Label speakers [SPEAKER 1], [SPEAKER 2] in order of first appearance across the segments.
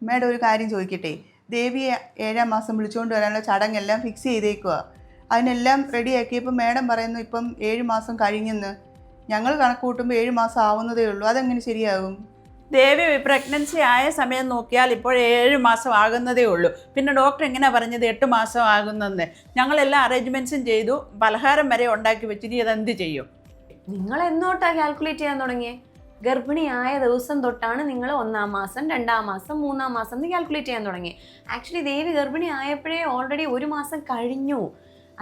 [SPEAKER 1] Madam ഒരു കാര്യം ചോദിക്കട്ടെ, ദേവിയെ 7-ാം മാസം വിളിച്ചുകൊണ്ട് വരാനുള്ള ചടങ്ങെല്ലാം ഫിക്സ് ചെയ്തേക്കുക. അതിനെല്ലാം റെഡിയാക്കിയപ്പോൾ മേഡം പറയുന്നു ഇപ്പം 7 മാസം കഴിഞ്ഞെന്ന്. ഞങ്ങൾ കണക്ക് കൂട്ടുമ്പോൾ 7 മാസം ആവുന്നതേ ഉള്ളൂ. അതെങ്ങനെ ശരിയാകും?
[SPEAKER 2] ദേവി പ്രഗ്നൻസി ആയ സമയം നോക്കിയാൽ ഇപ്പോൾ 7 മാസം ആകുന്നതേ ഉള്ളൂ. പിന്നെ ഡോക്ടർ എങ്ങനെ പറഞ്ഞത് 8 മാസം ആകുന്നെന്ന്? ഞങ്ങളെല്ലാ അറേഞ്ച്മെൻറ്റ്സും ചെയ്തു, പലഹാരം വരെ ഉണ്ടാക്കി വെച്ചിട്ട് ഇതെന്ത് ചെയ്യും?
[SPEAKER 3] നിങ്ങൾ എന്നോട്ടാണ് കാൽക്കുലേറ്റ് ചെയ്യാൻ തുടങ്ങിയേ? ഗർഭിണിയായ ദിവസം തൊട്ടാണ് നിങ്ങൾ 1-ാം മാസം 2-ാം മാസം 3-ാം മാസം എന്ന് കാൽക്കുലേറ്റ് ചെയ്യാൻ തുടങ്ങി. ആക്ച്വലി ദേവി ഗർഭിണി ആയപ്പോഴേ ഓൾറെഡി 1 മാസം കഴിഞ്ഞു.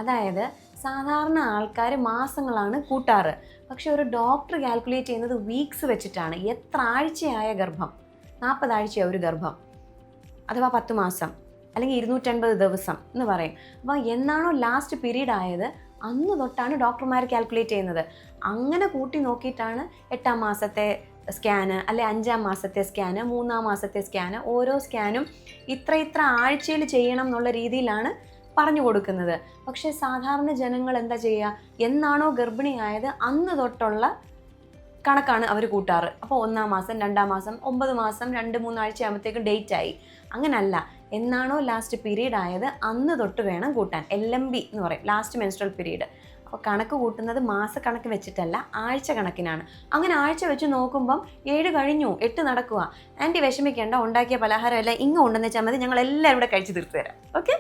[SPEAKER 3] അതായത് സാധാരണ ആൾക്കാർ മാസങ്ങളാണ് കൂട്ടാറ്, പക്ഷെ ഒരു ഡോക്ടർ കാൽക്കുലേറ്റ് ചെയ്യുന്നത് വീക്സ് വെച്ചിട്ടാണ്. എത്ര ആഴ്ചയായ ഗർഭം? 40 ആഴ്ചയായ ഒരു ഗർഭം, അഥവാ 10 മാസം അല്ലെങ്കിൽ 250 ദിവസം എന്ന് പറയും. അപ്പോൾ എന്നാണോ ലാസ്റ്റ് പീരീഡ് ആയത് അന്ന് തൊട്ടാണ് ഡോക്ടർമാർ കാൽക്കുലേറ്റ് ചെയ്യുന്നത്. അങ്ങനെ കൂട്ടി നോക്കിയിട്ടാണ് 8-ാം മാസത്തെ സ്കാന് അല്ലെ 5-ാം മാസത്തെ സ്കാന് 3-ാം മാസത്തെ സ്കാന്, ഓരോ സ്കാനും ഇത്ര ആഴ്ചയിൽ ചെയ്യണം എന്നുള്ള രീതിയിലാണ് പറഞ്ഞു കൊടുക്കുന്നത്. പക്ഷേ സാധാരണ ജനങ്ങൾ എന്താ ചെയ്യുക? എന്നാണോ ഗർഭിണിയായത് അന്ന് തൊട്ടുള്ള കണക്കാണ് അവർ കൂട്ടാറ്. അപ്പോൾ 1-ാം മാസം 2-ാം മാസം 9 മാസം 2-3 ആഴ്ച ആകുമ്പോഴത്തേക്കും ഡേറ്റ് ആയി. അങ്ങനല്ല, എന്നാണോ ലാസ്റ്റ് പീരീഡ് ആയത് അന്ന് തൊട്ട് വേണം കൂട്ടാൻ. LMP എന്ന് പറയും, ലാസ്റ്റ് മെൻസ്ട്രൽ പീരീഡ്. അപ്പോൾ കണക്ക് കൂട്ടുന്നത് മാസക്കണക്ക് വെച്ചിട്ടല്ല, ആഴ്ച കണക്കിനാണ്. അങ്ങനെ ആഴ്ച വെച്ച് നോക്കുമ്പം 7 കഴിഞ്ഞു, 8 നടക്കുക. ആൻറ്റി വിഷമിക്കേണ്ട, ഉണ്ടാക്കിയ പലഹാരം എല്ലാം ഇങ്ങ് കൊണ്ടുവന്ന് വെച്ചാൽ മതി, ഞങ്ങൾ എല്ലാവരും കൂടെ കഴിച്ച് തീർത്ത് തരാം. ഓക്കെ?